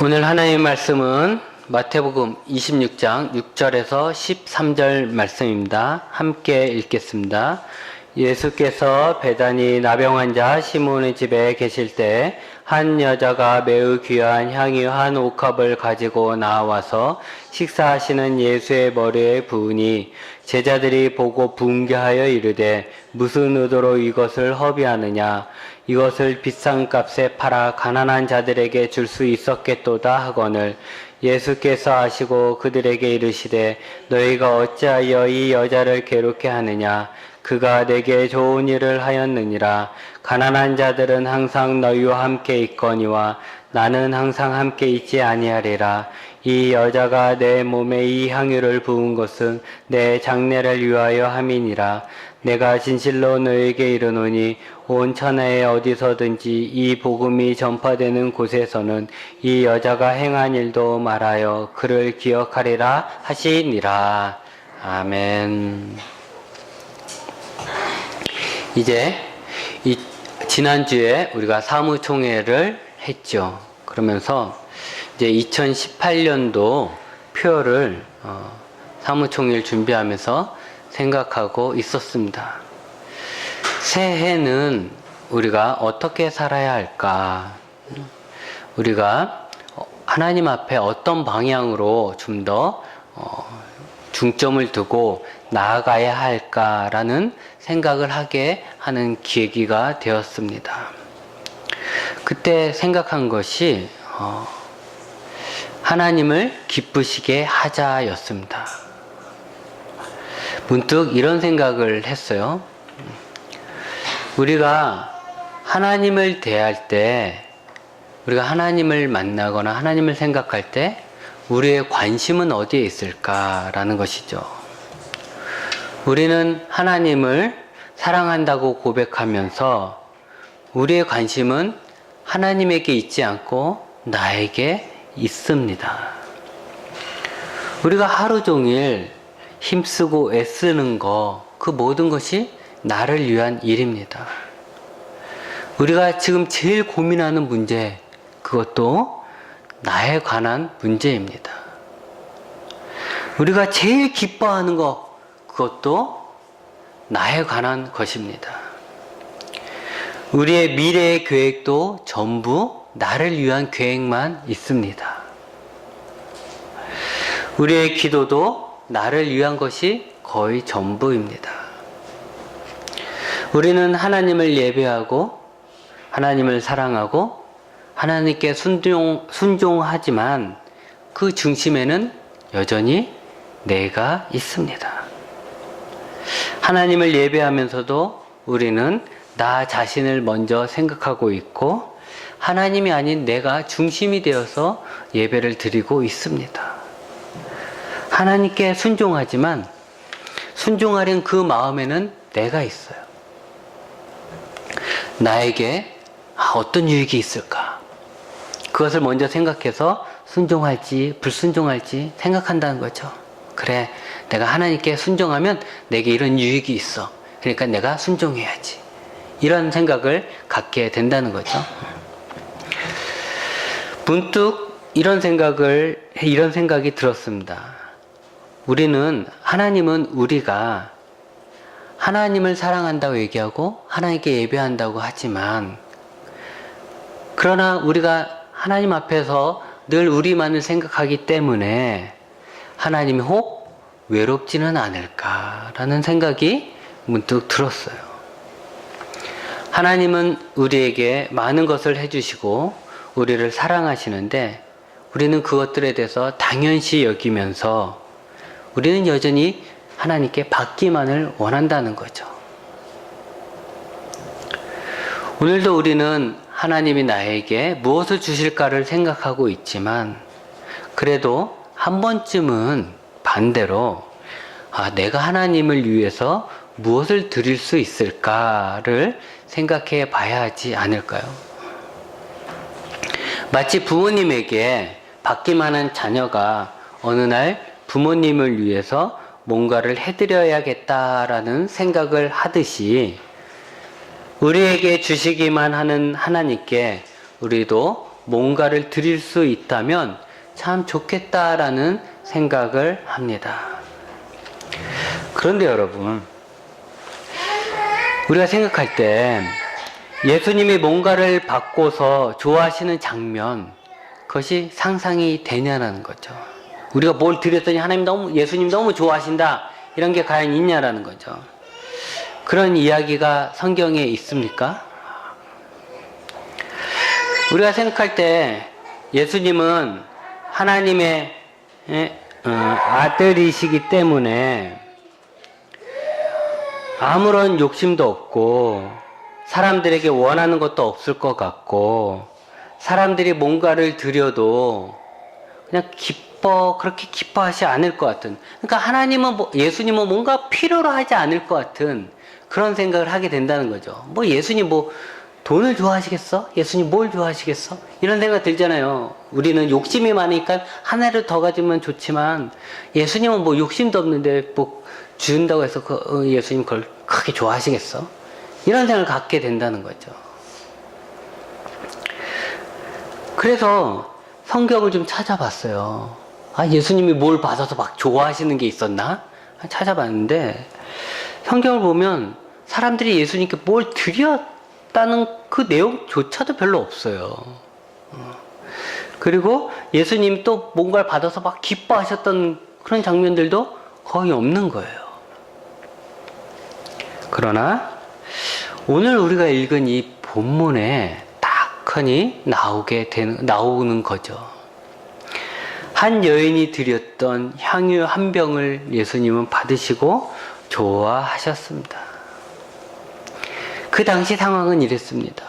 오늘 하나님의 말씀은 마태복음 26장 6절에서 13절 말씀입니다. 함께 읽겠습니다. 예수께서 베다니 나병 환자 시몬의 집에 계실 때 한 여자가 매우 귀한 향유 한 옥합을 가지고 나와서 식사하시는 예수의 머리에 부으니 제자들이 보고 분개하여 이르되 무슨 의도로 이것을 허비하느냐, 이것을 비싼 값에 팔아 가난한 자들에게 줄 수 있었겠도다 하거늘 예수께서 아시고 그들에게 이르시되 너희가 어찌하여 이 여자를 괴롭게 하느냐, 그가 내게 좋은 일을 하였느니라. 가난한 자들은 항상 너희와 함께 있거니와 나는 항상 함께 있지 아니하리라. 이 여자가 내 몸에 이 향유를 부은 것은 내 장례를 위하여 함이니라. 내가 진실로 너희에게 이르노니 온 천하에 어디서든지 이 복음이 전파되는 곳에서는 이 여자가 행한 일도 말하여 그를 기억하리라 하시니라. 아멘. 이제 지난주에 우리가 사무총회를 했죠. 그러면서 이제 2018년도 표를 사무총회를 준비하면서 생각하고 있었습니다. 새해는 우리가 어떻게 살아야 할까? 우리가 하나님 앞에 어떤 방향으로 좀 더 중점을 두고 나아가야 할까라는 생각을 하게 하는 계기가 되었습니다. 그때 생각한 것이 하나님을 기쁘시게 하자였습니다. 문득 이런 생각을 했어요. 우리가 하나님을 대할 때, 우리가 하나님을 만나거나 하나님을 생각할 때 우리의 관심은 어디에 있을까라는 것이죠. 우리는 하나님을 사랑한다고 고백하면서 우리의 관심은 하나님에게 있지 않고 나에게 있습니다. 우리가 하루 종일 힘쓰고 애쓰는 그 모든 것이 나를 위한 일입니다. 우리가 지금 제일 고민하는 문제, 그것도 나에 관한 문제입니다. 우리가 제일 기뻐하는 것, 그것도 나에 관한 것입니다. 우리의 미래의 계획도 전부 나를 위한 계획만 있습니다. 우리의 기도도 나를 위한 것이 거의 전부입니다. 우리는 하나님을 예배하고 하나님을 사랑하고 하나님께 순종하지만 그 중심에는 여전히 내가 있습니다. 하나님을 예배하면서도 우리는 나 자신을 먼저 생각하고 있고 하나님이 아닌 내가 중심이 되어서 예배를 드리고 있습니다. 하나님께 순종하지만 순종하려는 그 마음에는 내가 있어요. 나에게 어떤 유익이 있을까? 그것을 먼저 생각해서 순종할지 불순종할지 생각한다는 거죠. 그래, 내가 하나님께 순종하면 내게 이런 유익이 있어. 그러니까 내가 순종해야지. 이런 생각을 갖게 된다는 거죠. 문득 이런 생각이 들었습니다. 하나님은 우리가 하나님을 사랑한다고 얘기하고 하나님께 예배한다고 하지만, 그러나 우리가 하나님 앞에서 늘 우리만을 생각하기 때문에 하나님이 혹 외롭지는 않을까라는 생각이 문득 들었어요. 하나님은 우리에게 많은 것을 해주시고 우리를 사랑하시는데 우리는 그것들에 대해서 당연시 여기면서 우리는 여전히 하나님께 받기만을 원한다는 거죠. 오늘도 우리는 하나님이 나에게 무엇을 주실까를 생각하고 있지만, 그래도 한 번쯤은 반대로 내가 하나님을 위해서 무엇을 드릴 수 있을까를 생각해 봐야 하지 않을까요? 마치 부모님에게 받기만 한 자녀가 어느 날 부모님을 위해서 뭔가를 해드려야겠다라는 생각을 하듯이 우리에게 주시기만 하는 하나님께 우리도 뭔가를 드릴 수 있다면 참 좋겠다라는 생각을 합니다. 그런데 여러분, 우리가 생각할 때 예수님이 뭔가를 받고서 좋아하시는 장면, 그것이 상상이 되냐라는 거죠. 우리가 뭘 드렸더니 예수님 너무 좋아하신다, 이런 게 과연 있냐라는 거죠. 그런 이야기가 성경에 있습니까? 우리가 생각할 때 예수님은 하나님의 아들이시기 때문에 아무런 욕심도 없고 사람들에게 원하는 것도 없을 것 같고, 사람들이 뭔가를 드려도 그냥 그렇게 기뻐하지 않을 것 같은, 그러니까 예수님은 뭔가 필요로 하지 않을 것 같은 그런 생각을 하게 된다는 거죠. 예수님 돈을 좋아하시겠어? 예수님 뭘 좋아하시겠어? 이런 생각 들잖아요. 우리는 욕심이 많으니까 하나를 더 가지면 좋지만, 예수님은 욕심도 없는데 준다고 해서 예수님 그걸 크게 좋아하시겠어? 이런 생각을 갖게 된다는 거죠. 그래서 성경을 좀 찾아봤어요. 예수님이 뭘 받아서 막 좋아하시는 게 있었나? 찾아봤는데 성경을 보면 사람들이 예수님께 뭘 드렸다는 그 내용조차도 별로 없어요. 그리고 예수님이 또 뭔가를 받아서 막 기뻐하셨던 그런 장면들도 거의 없는 거예요. 그러나 오늘 우리가 읽은 이 본문에 딱하니 나오는 거죠. 한 여인이 드렸던 향유 한 병을 예수님은 받으시고 좋아하셨습니다. 그 당시 상황은 이랬습니다.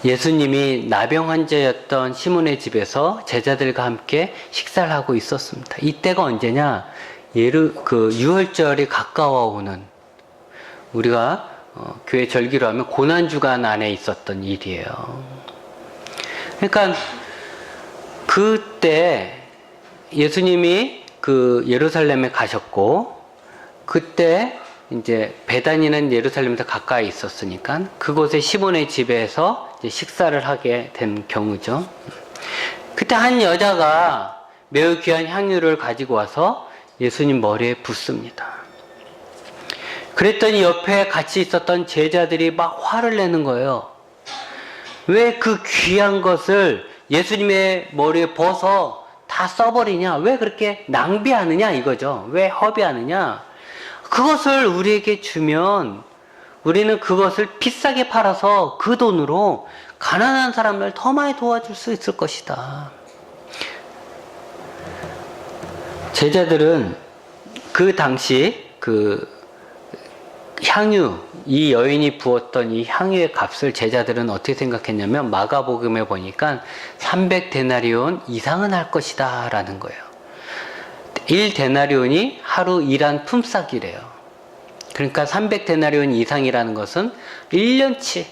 예수님이 나병 환자였던 시몬의 집에서 제자들과 함께 식사를 하고 있었습니다. 이때가 언제냐? 유월절이 가까워오는, 우리가 교회 절기로 하면 고난주간 안에 있었던 일이에요. 그러니까 그때 예수님이 예루살렘에 가셨고, 그때 이제 베다니는 예루살렘에서 가까이 있었으니까 그곳에 시몬의 집에서 이제 식사를 하게 된 경우죠. 그때 한 여자가 매우 귀한 향유를 가지고 와서 예수님 머리에 붓습니다. 그랬더니 옆에 같이 있었던 제자들이 막 화를 내는 거예요. 왜 그 귀한 것을 예수님의 머리에 벗어 다 써버리냐? 왜 그렇게 낭비하느냐? 이거죠. 왜 허비하느냐? 그것을 우리에게 주면 우리는 그것을 비싸게 팔아서 그 돈으로 가난한 사람을 더 많이 도와줄 수 있을 것이다. 제자들은 그 당시 이 여인이 부었던 이 향유의 값을 제자들은 어떻게 생각했냐면, 마가복음에 보니까 300데나리온 이상은 할 것이다 라는 거예요. 1데나리온이 하루 일한 품삯이래요. 그러니까 300데나리온 이상이라는 것은 1년치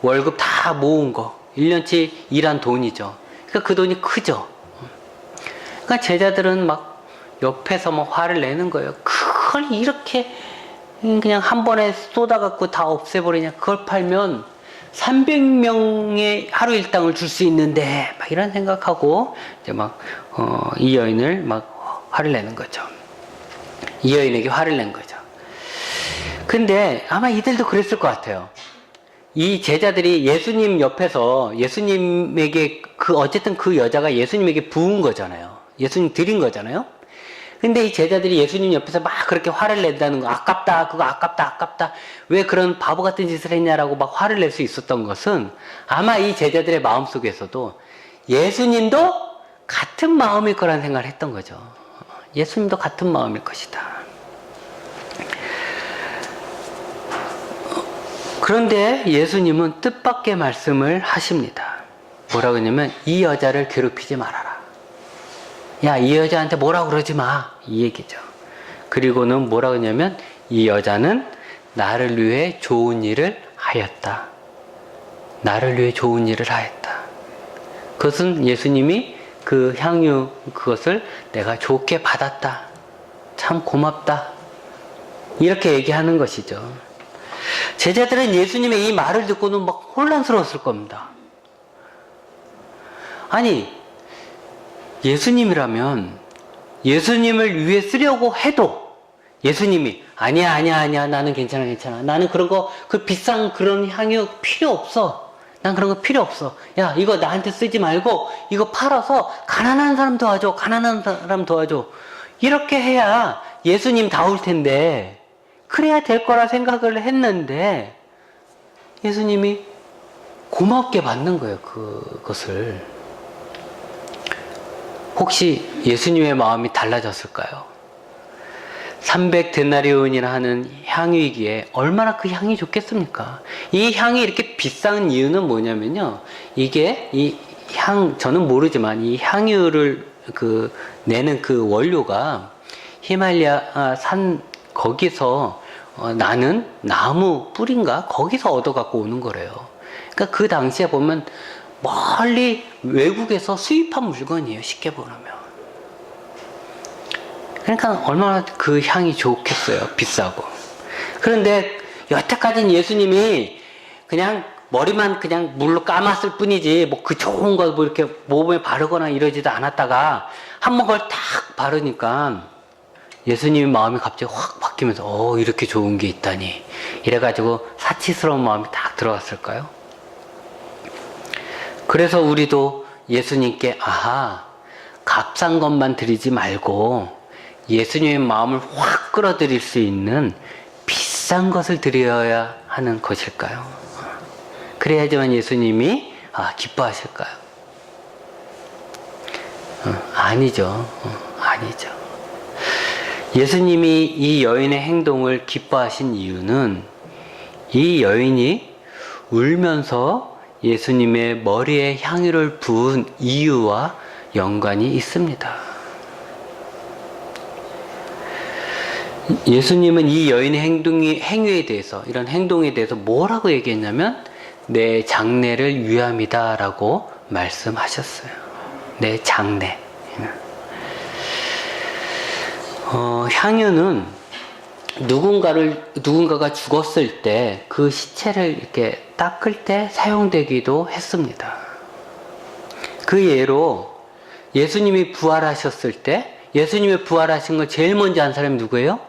월급 다 모은 거, 1년치 일한 돈이죠. 그러니까 그 돈이 크죠. 그러니까 제자들은 막 옆에서 화를 내는 거예요. 그걸 이렇게 그냥 한 번에 쏟아갖고 다 없애버리냐? 그걸 팔면 300명의 하루 일당을 줄 수 있는데, 막 이런 생각하고 이제 이 여인을 막 화를 내는 거죠. 이 여인에게 화를 낸 거죠. 근데 아마 이들도 그랬을 것 같아요. 이 제자들이 예수님 옆에서 예수님에게 어쨌든 그 여자가 예수님에게 부은 거잖아요. 예수님 드린 거잖아요. 근데 이 제자들이 예수님 옆에서 막 그렇게 화를 낸다는 거, 아깝다, 그거 아깝다, 왜 그런 바보 같은 짓을 했냐라고 막 화를 낼 수 있었던 것은, 아마 이 제자들의 마음속에서도 예수님도 같은 마음일 거라는 생각을 했던 거죠. 예수님도 같은 마음일 것이다. 그런데 예수님은 뜻밖의 말씀을 하십니다. 뭐라고 했냐면, 이 여자를 괴롭히지 말아라. 야, 이 여자한테 뭐라고 그러지 마. 이 얘기죠. 그리고는 뭐라고 했냐면, 이 여자는 나를 위해 좋은 일을 하였다. 나를 위해 좋은 일을 하였다. 그것은 예수님이 그 향유, 그것을 내가 좋게 받았다. 참 고맙다. 이렇게 얘기하는 것이죠. 제자들은 예수님의 이 말을 듣고는 막 혼란스러웠을 겁니다. 아니, 예수님이라면 예수님을 위해 쓰려고 해도 예수님이 아니야 나는 괜찮아 나는 그런 거 그 비싼 그런 향유 필요 없어. 난 그런 거 필요 없어. 야, 이거 나한테 쓰지 말고 이거 팔아서 가난한 사람 도와줘. 가난한 사람 도와줘. 이렇게 해야 예수님 다울 텐데, 그래야 될 거라 생각을 했는데 예수님이 고맙게 받는 거예요. 그것을. 혹시 예수님의 마음이 달라졌을까요? 300데나리온이나 하는 향유이기에 얼마나 그 향이 좋겠습니까? 이 향이 이렇게 비싼 이유는 뭐냐면요. 이게 저는 모르지만 이 향유를 내는 그 원료가 히말라야 산 거기서 나는 나무 뿌리인가? 거기서 얻어 갖고 오는 거래요. 그러니까 그 당시에 보면 멀리 외국에서 수입한 물건이에요. 쉽게 보면. 그러니까 얼마나 그 향이 좋겠어요. 비싸고. 그런데 여태까지는 예수님이 그냥 머리만 그냥 물로 감았을 뿐이지 뭐 그 좋은 거 뭐 이렇게 몸에 바르거나 이러지도 않았다가 한번 그걸 딱 바르니까 예수님의 마음이 갑자기 확 바뀌면서 이렇게 좋은 게 있다니 이래가지고 사치스러운 마음이 딱 들어갔을까요? 그래서 우리도 예수님께 값싼 것만 드리지 말고 예수님의 마음을 확 끌어들일 수 있는 비싼 것을 드려야 하는 것일까요? 그래야지만 예수님이 기뻐하실까요? 아니죠. 아니죠. 예수님이 이 여인의 행동을 기뻐하신 이유는 이 여인이 울면서 예수님의 머리에 향유를 부은 이유와 연관이 있습니다. 예수님은 이 여인의 행위에 대해서, 이런 행동에 대해서 뭐라고 얘기했냐면 내 장래를 위함이다 라고 말씀하셨어요. 내 장래. 향유는 누군가가 죽었을 때 그 시체를 이렇게 닦을 때 사용되기도 했습니다. 그 예로 예수님이 부활하셨을 때 예수님이 부활하신 걸 제일 먼저 한 사람이 누구예요?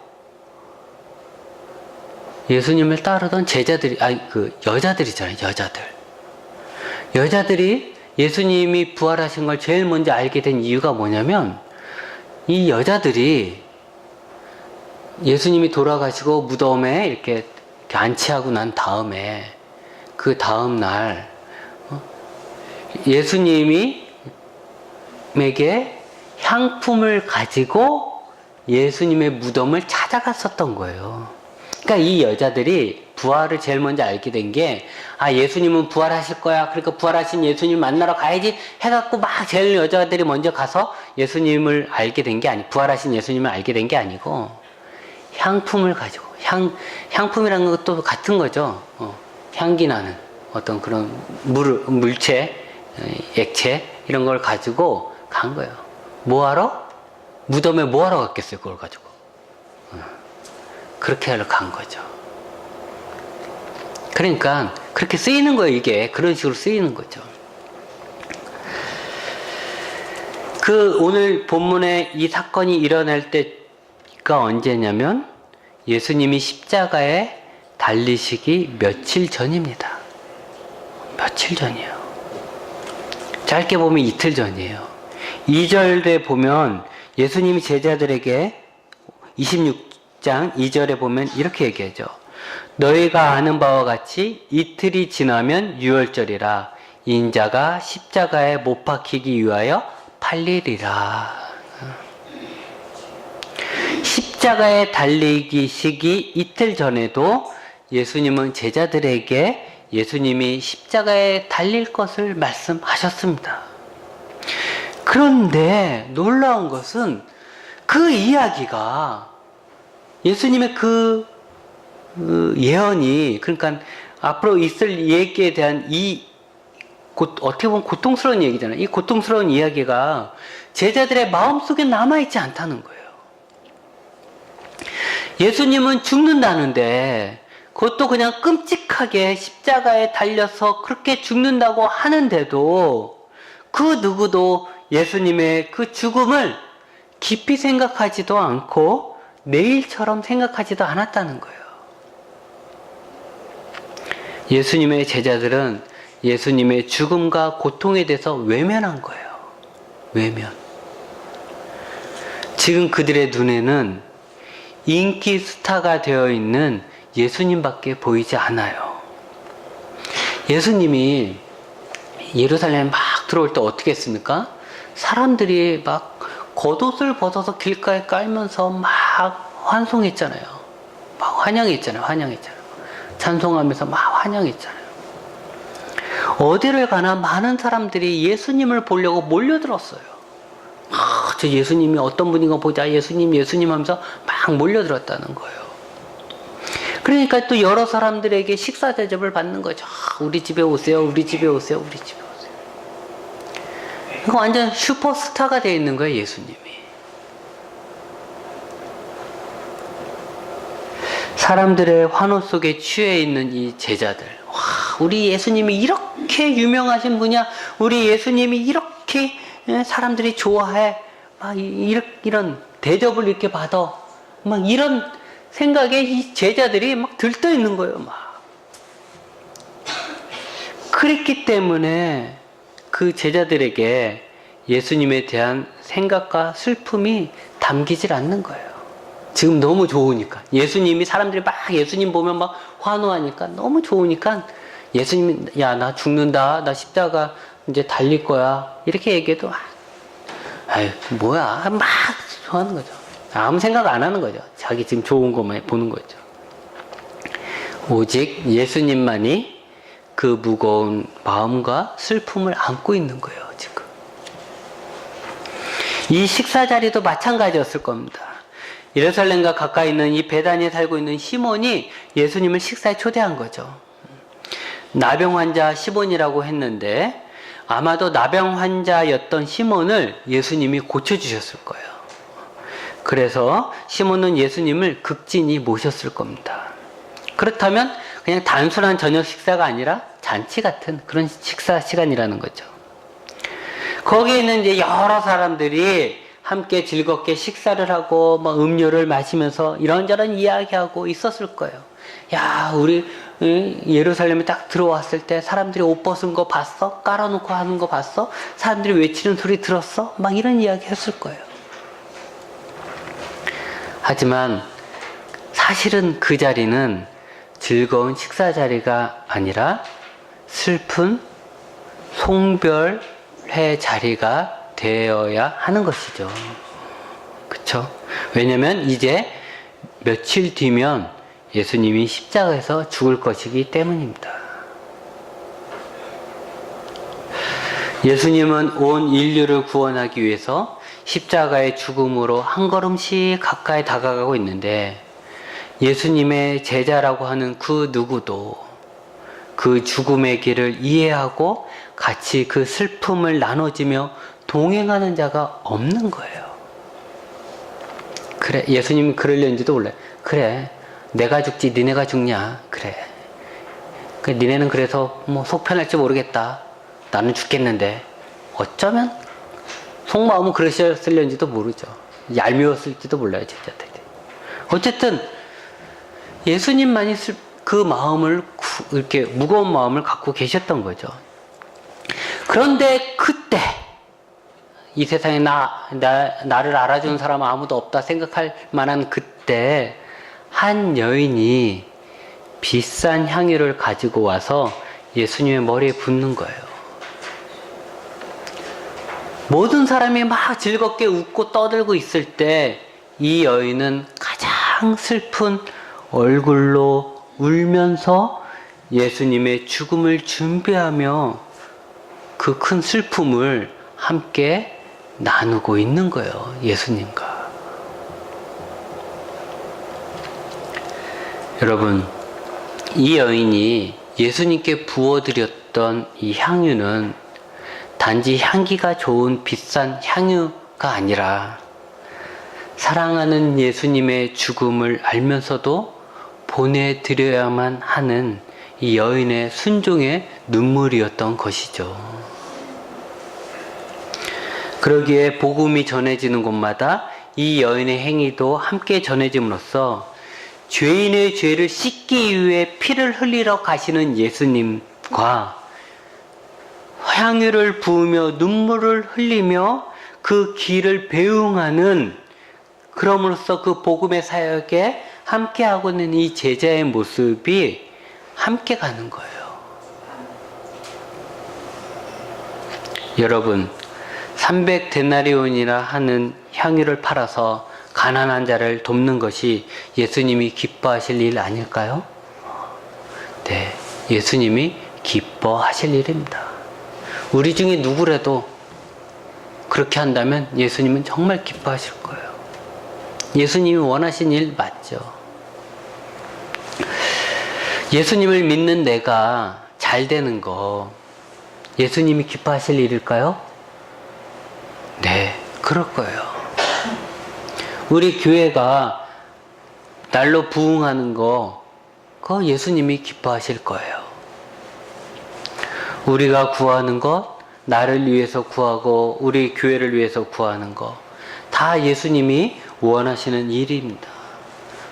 예수님을 따르던 여자들이잖아요. 여자들이 예수님이 부활하신 걸 제일 먼저 알게 된 이유가 뭐냐면 이 여자들이 예수님이 돌아가시고 무덤에 이렇게 안치하고 난 다음에 그 다음 날 예수님에게 향품을 가지고 예수님의 무덤을 찾아갔었던 거예요. 그러니까 이 여자들이 부활을 제일 먼저 알게 된 게 예수님은 부활하실 거야. 그러니까 부활하신 예수님 만나러 가야지 해갖고 막 제일 여자들이 먼저 가서 예수님을 알게 된 게 부활하신 예수님을 알게 된 게 아니고 향품을 가지고 향품이라는 것도 같은 거죠. 향기 나는 어떤 그런 물체, 액체 이런 걸 가지고 간 거예요. 뭐하러? 무덤에 뭐하러 갔겠어요? 그걸 가지고. 그렇게 하러 간 거죠. 그러니까 그렇게 쓰이는 거예요. 이게 그런 식으로 쓰이는 거죠. 오늘 본문에 이 사건이 일어날 때가 언제냐면 예수님이 십자가에 달리시기 며칠 전입니다. 며칠 전이에요. 짧게 보면 이틀 전이에요. 2절에 보면 예수님이 제자들에게 26장 2절에 보면 이렇게 얘기하죠. 너희가 아는 바와 같이 이틀이 지나면 유월절이라 인자가 십자가에 못 박히기 위하여 팔리리라. 십자가에 달리기 시기 이틀 전에도 예수님은 제자들에게 예수님이 십자가에 달릴 것을 말씀하셨습니다. 그런데 놀라운 것은 그 이야기가 예수님의 그 예언이, 그러니까 앞으로 있을 얘기에 대한 어떻게 보면 고통스러운 얘기잖아요. 이 고통스러운 이야기가 제자들의 마음속에 남아있지 않다는 거예요. 예수님은 죽는다는데 그것도 그냥 끔찍하게 십자가에 달려서 그렇게 죽는다고 하는데도 그 누구도 예수님의 그 죽음을 깊이 생각하지도 않고 내일처럼 생각하지도 않았다는 거예요. 예수님의 제자들은 예수님의 죽음과 고통에 대해서 외면한 거예요. 외면. 지금 그들의 눈에는 인기 스타가 되어 있는 예수님밖에 보이지 않아요. 예수님이 예루살렘에 막 들어올 때 어떻게 했습니까? 사람들이 막 겉옷을 벗어서 길가에 깔면서 막 환송했잖아요. 막 환영했잖아요. 찬송하면서 막 환영했잖아요. 어디를 가나 많은 사람들이 예수님을 보려고 몰려들었어요. 저 예수님이 어떤 분인가 보자, 예수님 하면서 막 몰려들었다는 거예요. 그러니까 또 여러 사람들에게 식사 대접을 받는 거죠. 우리 집에 오세요, 우리 집에 오세요. 그러니까 완전 슈퍼스타가 되어 있는 거예요, 예수님이. 사람들의 환호 속에 취해 있는 이 제자들. 와, 우리 예수님이 이렇게 유명하신 분이야. 우리 예수님이 이렇게 사람들이 좋아해. 막 이런 대접을 이렇게 받아. 막 이런 생각에 이 제자들이 막 들떠 있는 거예요, 막. 그랬기 때문에 그 제자들에게 예수님에 대한 생각과 슬픔이 담기질 않는 거예요. 지금 너무 좋으니까. 예수님이 사람들이 막 예수님 보면 막 환호하니까 너무 좋으니까 예수님이 야, 나 죽는다. 나 십자가 이제 달릴 거야. 이렇게 얘기해도 아유, 뭐야. 막 좋아하는 거죠. 아무 생각 안 하는 거죠. 자기 지금 좋은 것만 보는 거죠. 오직 예수님만이 그 무거운 마음과 슬픔을 안고 있는 거예요, 지금. 이 식사 자리도 마찬가지였을 겁니다. 예루살렘과 가까이 있는 이 베다니에 살고 있는 시몬이 예수님을 식사에 초대한 거죠. 나병 환자 시몬이라고 했는데 아마도 나병 환자였던 시몬을 예수님이 고쳐주셨을 거예요. 그래서 시몬은 예수님을 극진히 모셨을 겁니다. 그렇다면 그냥 단순한 저녁 식사가 아니라 잔치 같은 그런 식사 시간이라는 거죠. 거기에 있는 이제 여러 사람들이 함께 즐겁게 식사를 하고 뭐 음료를 마시면서 이런저런 이야기하고 있었을 거예요. 야, 우리 예루살렘에 딱 들어왔을 때 사람들이 옷 벗은 거 봤어? 깔아놓고 하는 거 봤어? 사람들이 외치는 소리 들었어? 막 이런 이야기 했을 거예요. 하지만 사실은 그 자리는 즐거운 식사 자리가 아니라 슬픈 송별회 자리가 되어야 하는 것이죠. 그쵸? 왜냐면 이제 며칠 뒤면 예수님이 십자가에서 죽을 것이기 때문입니다. 예수님은 온 인류를 구원하기 위해서 십자가의 죽음으로 한 걸음씩 가까이 다가가고 있는데 예수님의 제자라고 하는 그 누구도 그 죽음의 길을 이해하고 같이 그 슬픔을 나눠지며 동행하는 자가 없는 거예요. 그래, 예수님이 그러려는지도 몰라요. 그래, 내가 죽지 니네가 죽냐. 그래, 니네는 그래서 뭐 속 편할지 모르겠다. 나는 죽겠는데 어쩌면 속마음은 그러셨을는지도 모르죠. 얄미웠을지도 몰라요, 제자들이. 어쨌든 예수님만이 그 마음을 이렇게 무거운 마음을 갖고 계셨던 거죠. 그런데 그때 이 세상에 나를 알아주는 사람은 아무도 없다 생각할 만한 그때 한 여인이 비싼 향유를 가지고 와서 예수님의 머리에 붓는 거예요. 모든 사람이 막 즐겁게 웃고 떠들고 있을 때 이 여인은 가장 슬픈 얼굴로 울면서 예수님의 죽음을 준비하며 그 큰 슬픔을 함께 나누고 있는 거예요. 예수님과. 여러분, 이 여인이 예수님께 부어드렸던 이 향유는 단지 향기가 좋은 비싼 향유가 아니라 사랑하는 예수님의 죽음을 알면서도 보내드려야만 하는 이 여인의 순종의 눈물이었던 것이죠. 그러기에 복음이 전해지는 곳마다 이 여인의 행위도 함께 전해짐으로써 죄인의 죄를 씻기 위해 피를 흘리러 가시는 예수님과 향유를 부으며 눈물을 흘리며 그 길을 배웅하는, 그럼으로써 그 복음의 사역에 함께하고 있는 이 제자의 모습이 함께 가는 거예요. 여러분, 300데나리온이라 하는 향유를 팔아서 가난한 자를 돕는 것이 예수님이 기뻐하실 일 아닐까요? 네, 예수님이 기뻐하실 일입니다. 우리 중에 누구라도 그렇게 한다면 예수님은 정말 기뻐하실 거예요. 예수님이 원하신 일 맞죠? 예수님을 믿는 내가 잘 되는 거 예수님이 기뻐하실 일일까요? 네, 그럴 거예요. 우리 교회가 날로 부흥하는 거, 그거 예수님이 기뻐하실 거예요. 우리가 구하는 것, 나를 위해서 구하고 우리 교회를 위해서 구하는 거, 다 예수님이 원하시는 일입니다.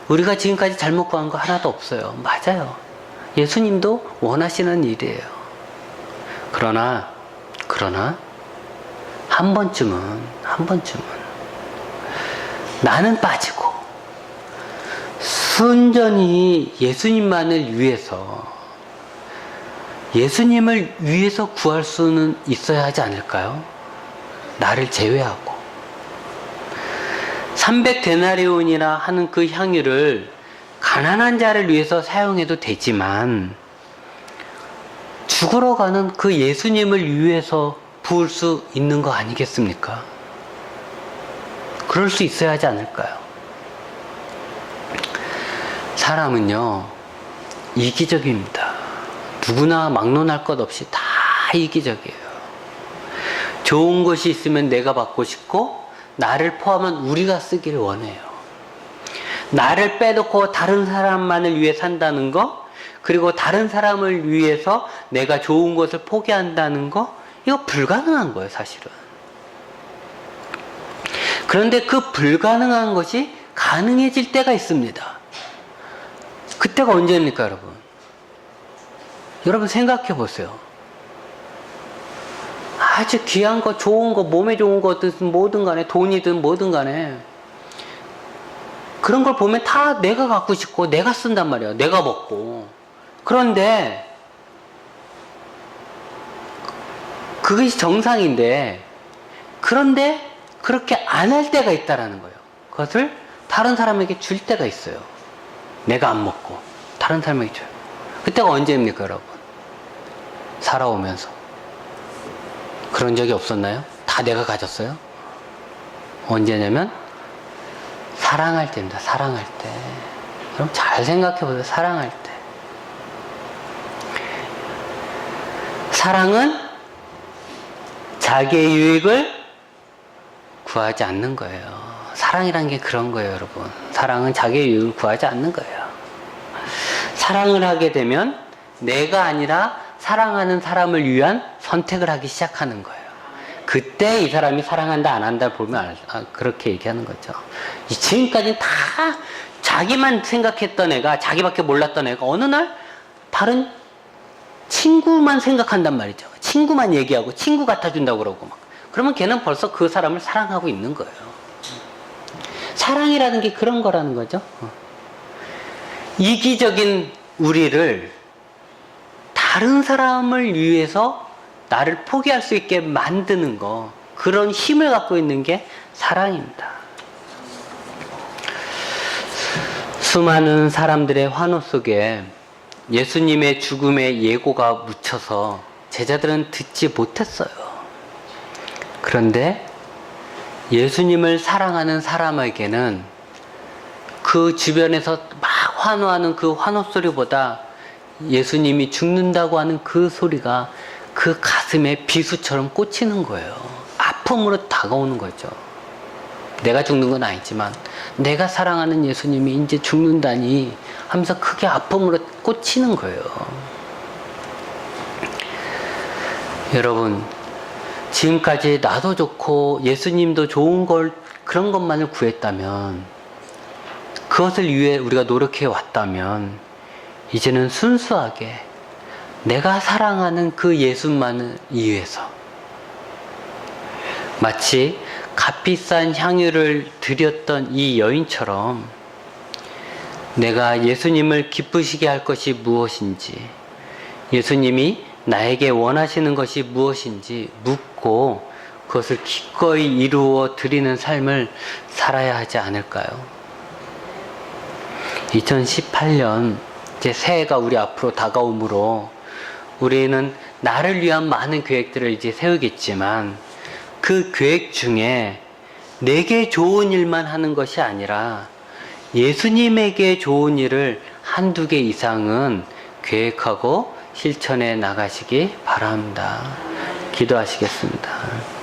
우리가 지금까지 잘못 구한 거 하나도 없어요. 맞아요. 예수님도 원하시는 일이에요. 그러나 한 번쯤은 나는 빠지고 순전히 예수님만을 위해서, 예수님을 위해서 구할 수는 있어야 하지 않을까요? 나를 제외하고. 300데나리온이라 하는 그 향유를 가난한 자를 위해서 사용해도 되지만 죽으러 가는 그 예수님을 위해서 부을 수 있는 거 아니겠습니까? 그럴 수 있어야 하지 않을까요? 사람은요, 이기적입니다. 누구나 막론할 것 없이 다 이기적이에요. 좋은 것이 있으면 내가 받고 싶고, 나를 포함한 우리가 쓰기를 원해요. 나를 빼놓고 다른 사람만을 위해 산다는 거, 그리고 다른 사람을 위해서 내가 좋은 것을 포기한다는 거, 이거 불가능한 거예요, 사실은. 그런데 그 불가능한 것이 가능해질 때가 있습니다. 그때가 언제입니까, 여러분? 여러분 생각해 보세요. 아주 귀한 거, 좋은 거, 몸에 좋은 거든 뭐든 간에, 돈이든 뭐든 간에, 그런 걸 보면 다 내가 갖고 싶고 내가 쓴단 말이에요. 내가 먹고. 그런데 그것이 정상인데, 그런데 그렇게 안 할 때가 있다라는 거예요. 그것을 다른 사람에게 줄 때가 있어요. 내가 안 먹고 다른 사람에게 줘요. 그때가 언제입니까, 여러분? 살아오면서 그런 적이 없었나요? 다 내가 가졌어요? 언제냐면 사랑할 때입니다. 사랑할 때. 그럼 잘 생각해 보세요. 사랑할 때. 사랑은 자기의 유익을 구하지 않는 거예요. 사랑이란 게 그런 거예요, 여러분. 사랑은 자기의 유익을 구하지 않는 거예요. 사랑을 하게 되면 내가 아니라 사랑하는 사람을 위한 선택을 하기 시작하는 거예요. 그때 이 사람이 사랑한다 안 한다 보면 그렇게 얘기하는 거죠. 지금까지는 다 자기만 생각했던 애가, 자기밖에 몰랐던 애가 어느 날 다른 친구만 생각한단 말이죠. 친구만 얘기하고 친구 같아준다고 그러고 막. 그러면 걔는 벌써 그 사람을 사랑하고 있는 거예요. 사랑이라는 게 그런 거라는 거죠. 이기적인 우리를 다른 사람을 위해서 나를 포기할 수 있게 만드는 거, 그런 힘을 갖고 있는 게 사랑입니다. 수많은 사람들의 환호 속에 예수님의 죽음의 예고가 묻혀서 제자들은 듣지 못했어요. 그런데 예수님을 사랑하는 사람에게는 그 주변에서 막 환호하는 그 환호 소리보다 예수님이 죽는다고 하는 그 소리가 그 가슴에 비수처럼 꽂히는 거예요. 아픔으로 다가오는 거죠. 내가 죽는 건 아니지만 내가 사랑하는 예수님이 이제 죽는다니 하면서 크게 아픔으로 꽂히는 거예요. 여러분, 지금까지 나도 좋고 예수님도 좋은 걸, 그런 것만을 구했다면, 그것을 위해 우리가 노력해 왔다면, 이제는 순수하게 내가 사랑하는 그 예수만을 위해서, 마치 값비싼 향유를 드렸던 이 여인처럼 내가 예수님을 기쁘시게 할 것이 무엇인지, 예수님이 나에게 원하시는 것이 무엇인지 묻고 그것을 기꺼이 이루어 드리는 삶을 살아야 하지 않을까요? 2018년 이제 새해가 우리 앞으로 다가오므로 우리는 나를 위한 많은 계획들을 이제 세우겠지만, 그 계획 중에 내게 좋은 일만 하는 것이 아니라 예수님에게 좋은 일을 한두 개 이상은 계획하고 실천해 나가시기 바랍니다. 기도하시겠습니다.